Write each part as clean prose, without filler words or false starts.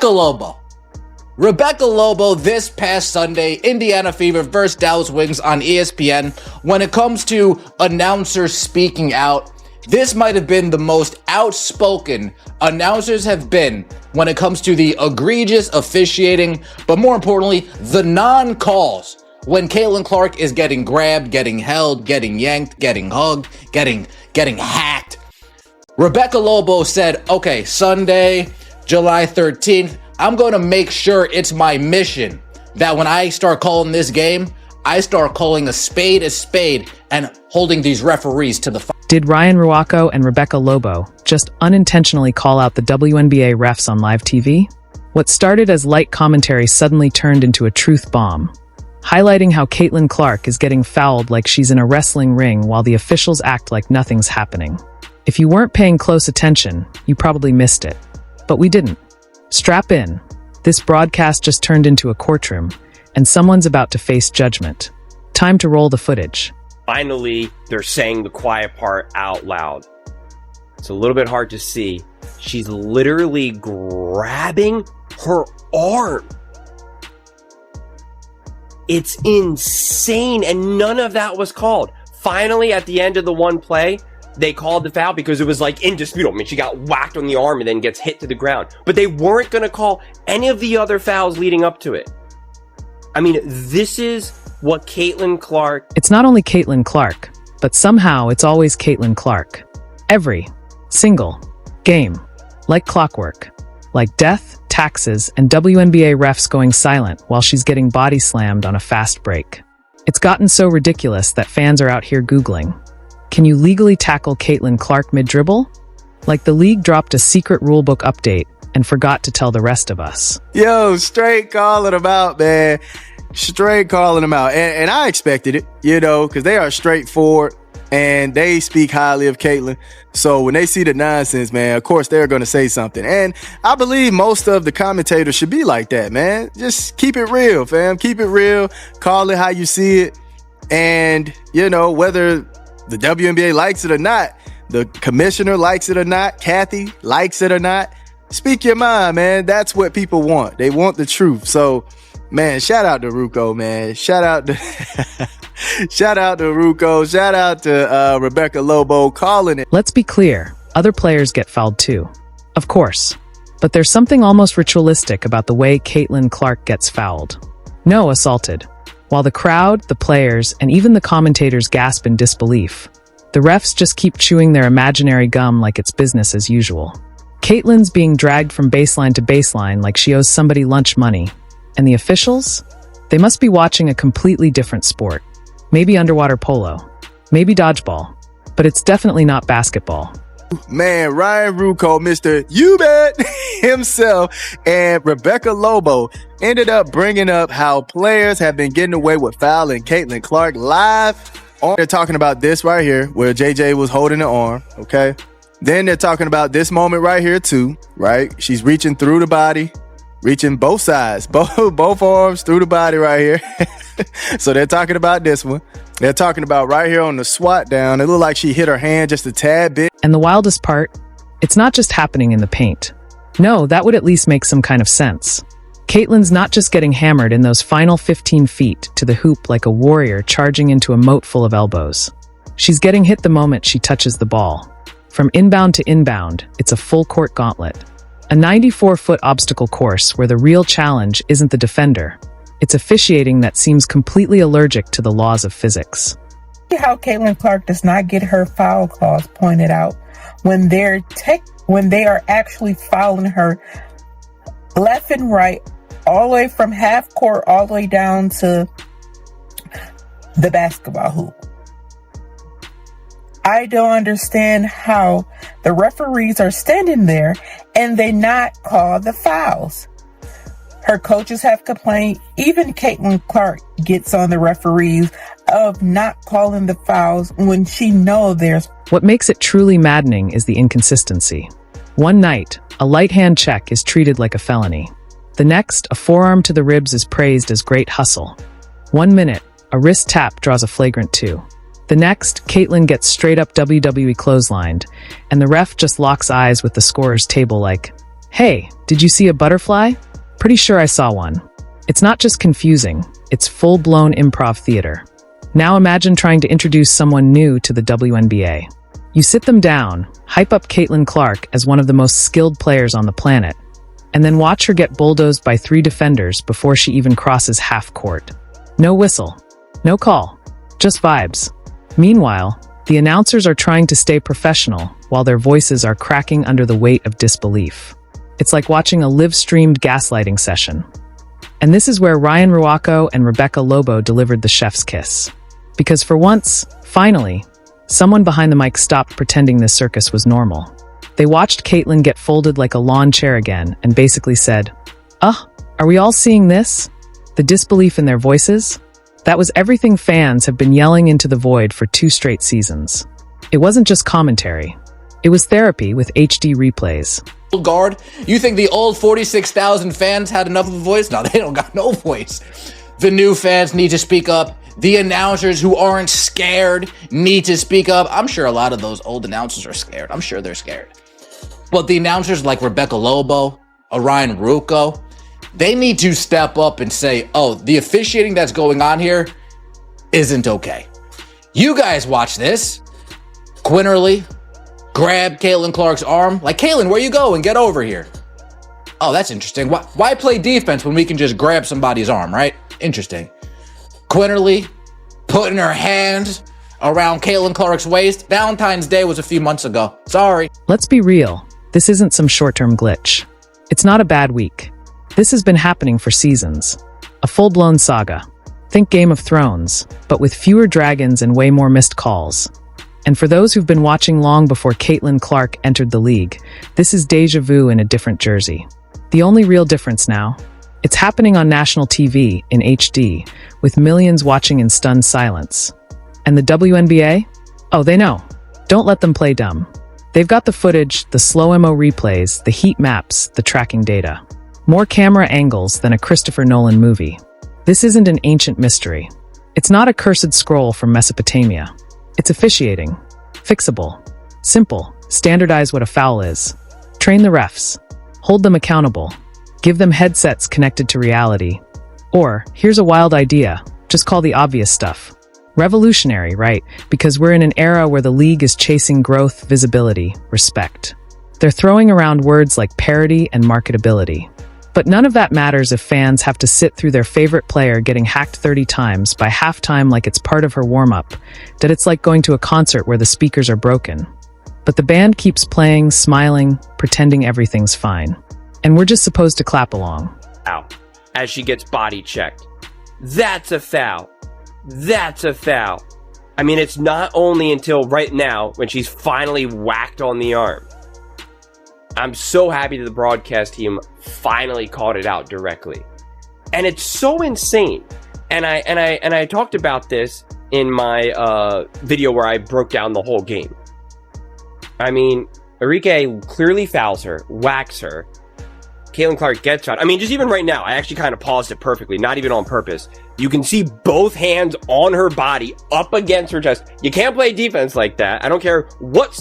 Rebecca Lobo. Rebecca Lobo this past Sunday, Indiana Fever versus Dallas Wings on ESPN. When it comes to announcers speaking out, this might have been the most outspoken announcers have been when it comes to the egregious officiating, but more importantly, the non-calls. When Caitlin Clark is getting grabbed, getting held, getting yanked, getting hugged, getting hacked. Rebecca Lobo said, okay, Sunday, July 13th, I'm going to make sure it's my mission that when I start calling this game, I start calling a spade and holding these referees to the Did Ryan Ruocco and Rebecca Lobo just unintentionally call out the WNBA refs on live TV? What started as light commentary suddenly turned into a truth bomb, highlighting how Caitlin Clark is getting fouled like she's in a wrestling ring while the officials act like nothing's happening. If you weren't paying close attention, you probably missed it. But we didn't. Strap in. This broadcast just turned into a courtroom, and someone's about to face judgment. Time to roll the footage. Finally, they're saying the quiet part out loud. It's a little bit hard to see. She's literally grabbing her arm. It's insane, and none of that was called. Finally, at the end of the one play, they called the foul because it was like indisputable. I mean, she got whacked on the arm and then gets hit to the ground. But they weren't going to call any of the other fouls leading up to it. I mean, this is what Caitlin Clark... It's not only Caitlin Clark, but somehow it's always Caitlin Clark. Every single game. Like clockwork. Like death, taxes, and WNBA refs going silent while she's getting body slammed on a fast break. It's gotten so ridiculous that fans are out here Googling, can you legally tackle Caitlin Clark mid-dribble? Like the league dropped a secret rulebook update and forgot to tell the rest of us. Yo, straight calling them out, man. Straight calling them out. And I expected it, because they are straightforward and they speak highly of Caitlin. So when they see the nonsense, man, of course they're going to say something. And I believe most of the commentators should be like that, man. Just keep it real, fam. Keep it real. Call it how you see it. And, whether the WNBA likes it or not, the commissioner likes it or not, Kathy likes it or not, speak your mind, man. That's what people want. They want the truth. So, man, shout out to Ruocco, man. Shout out to Ruocco. Shout out to Rebecca Lobo calling it. Let's be clear. Other players get fouled too. Of course. But there's something almost ritualistic about the way Caitlin Clark gets fouled. No, assaulted. While the crowd, the players, and even the commentators gasp in disbelief, the refs just keep chewing their imaginary gum like it's business as usual. Caitlin's being dragged from baseline to baseline like she owes somebody lunch money. And the officials? They must be watching a completely different sport. Maybe underwater polo. Maybe dodgeball. But it's definitely not basketball. Man, Ryan Ruocco, Mr. You Bet himself, and Rebecca Lobo ended up bringing up how players have been getting away with fouling Caitlin Clark live. They're talking about this right here, where JJ was holding the arm, okay? Then they're talking about this moment right here too, right? She's reaching through the body, reaching both sides, both arms through the body right here. So they're talking about this one. They're talking about right here on the swat down. It looked like she hit her hand just a tad bit. And the wildest part, it's not just happening in the paint. No, that would at least make some kind of sense. Caitlin's not just getting hammered in those final 15 feet to the hoop like a warrior charging into a moat full of elbows. She's getting hit the moment she touches the ball. From inbound to inbound, it's a full court gauntlet. A 94-foot obstacle course where the real challenge isn't the defender. It's officiating that seems completely allergic to the laws of physics. How Caitlin Clark does not get her foul calls pointed out when they are actually fouling her left and right, all the way from half court all the way down to the basketball hoop. I don't understand how the referees are standing there and they not call the fouls. Her coaches have complained. Even Caitlin Clark gets on the referees of not calling the fouls when she knows there's... What makes it truly maddening is the inconsistency. One night, a light hand check is treated like a felony. The next, a forearm to the ribs is praised as great hustle. 1 minute, a wrist tap draws a flagrant 2. The next, Caitlin gets straight up WWE clotheslined, and the ref just locks eyes with the scorer's table like, Hey, did you see a butterfly? Pretty sure I saw one. It's not just confusing, it's full-blown improv theater. Now imagine trying to introduce someone new to the WNBA. You sit them down, hype up Caitlin Clark as one of the most skilled players on the planet, and then watch her get bulldozed by 3 defenders before she even crosses half court. No whistle, no call, just vibes. Meanwhile, the announcers are trying to stay professional while their voices are cracking under the weight of disbelief. It's like watching a live-streamed gaslighting session. And this is where Ruocco and Rebecca Lobo delivered the chef's kiss. Because for once, finally, someone behind the mic stopped pretending this circus was normal. They watched Caitlin get folded like a lawn chair again and basically said, are we all seeing this? The disbelief in their voices? That was everything fans have been yelling into the void for 2 straight seasons. It wasn't just commentary. It was therapy with HD replays. Guard, you think the old 46,000 fans had enough of a voice? No, they don't got no voice. The new fans need to speak up. The announcers who aren't scared need to speak up. I'm sure a lot of those old announcers are scared. I'm sure they're scared. But the announcers like Rebecca Lobo, Orion Ruocco, they need to step up and say, the officiating that's going on here isn't okay. You guys watch this. Quinterly grabbed Caitlin Clark's arm. Like, Caitlin, where you going? Get over here. Oh, that's interesting. Why play defense when we can just grab somebody's arm, right? Interesting. Quinterly putting her hands around Caitlin Clark's waist. Valentine's Day was a few months ago. Sorry. Let's be real. This isn't some short-term glitch. It's not a bad week. This has been happening for seasons. A full-blown saga. Think Game of Thrones, but with fewer dragons and way more missed calls. And for those who've been watching long before Caitlin Clark entered the league, this is déjà vu in a different jersey. The only real difference now, it's happening on national TV in HD, with millions watching in stunned silence. And the WNBA? Oh, they know. Don't let them play dumb. They've got the footage, the slow-mo replays, the heat maps, the tracking data. More camera angles than a Christopher Nolan movie. This isn't an ancient mystery. It's not a cursed scroll from Mesopotamia. It's officiating. Fixable. Simple. Standardize what a foul is. Train the refs. Hold them accountable. Give them headsets connected to reality. Or, here's a wild idea. Just call the obvious stuff. Revolutionary, right? Because we're in an era where the league is chasing growth, visibility, respect. They're throwing around words like parity and marketability. But none of that matters if fans have to sit through their favorite player getting hacked 30 times by halftime like it's part of her warm-up, that it's like going to a concert where the speakers are broken. But the band keeps playing, smiling, pretending everything's fine. And we're just supposed to clap along. Ow. As she gets body checked. That's a foul. That's a foul. I mean, it's not only until right now when she's finally whacked on the arm. I'm so happy that the broadcast team finally called it out directly. And it's so insane. And I talked about this in my video where I broke down the whole game. I mean, Enrique clearly fouls her, whacks her. Caitlin Clark gets shot. I mean, just even right now, I actually kind of paused it perfectly, not even on purpose. You can see both hands on her body up against her chest. You can't play defense like that. I don't care what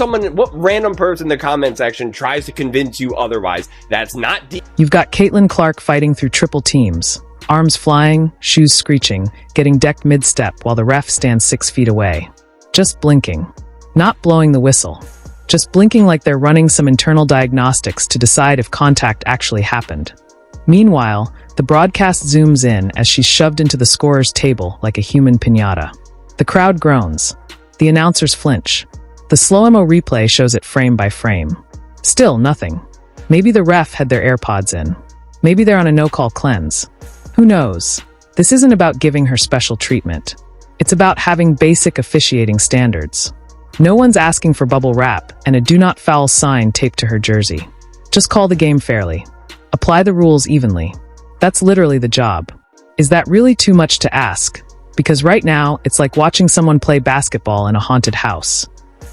random person in the comment section tries to convince you otherwise. That's not You've got Caitlin Clark fighting through triple teams. Arms flying, shoes screeching, getting decked mid-step while the ref stands 6 feet away. Just blinking. Not blowing the whistle. Just blinking like they're running some internal diagnostics to decide if contact actually happened. Meanwhile, the broadcast zooms in as she's shoved into the scorer's table like a human piñata. The crowd groans. The announcers flinch. The slow-mo replay shows it frame by frame. Still nothing. Maybe the ref had their AirPods in. Maybe they're on a no-call cleanse. Who knows? This isn't about giving her special treatment. It's about having basic officiating standards. No one's asking for bubble wrap and a do not foul sign taped to her jersey. Just call the game fairly. Apply the rules evenly. That's literally the job. Is that really too much to ask? Because right now, it's like watching someone play basketball in a haunted house.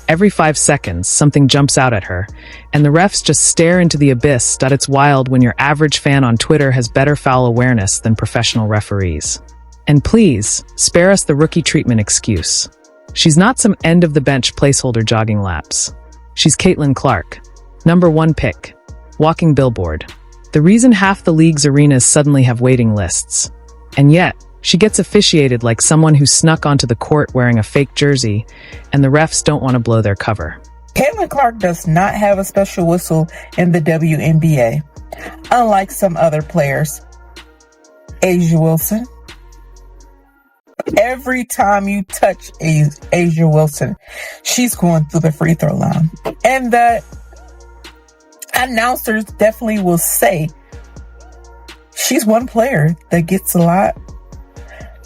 Every 5 seconds, something jumps out at her, and the refs just stare into the abyss. It's wild when your average fan on Twitter has better foul awareness than professional referees. And please, spare us the rookie treatment excuse. She's not some end-of-the-bench placeholder jogging laps. She's Caitlin Clark, #1 pick. walking billboard. The reason half the league's arenas suddenly have waiting lists. And yet, she gets officiated like someone who snuck onto the court wearing a fake jersey, and the refs don't want to blow their cover. Caitlin Clark does not have a special whistle in the WNBA, unlike some other players. Asia Wilson. Every time you touch Asia Wilson, she's going through the free throw line. And the announcers definitely will say she's one player that gets a lot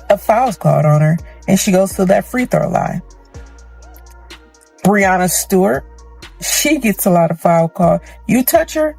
of fouls called on her, and she goes to that free throw line. Breanna Stewart, she gets a lot of foul call. You touch her,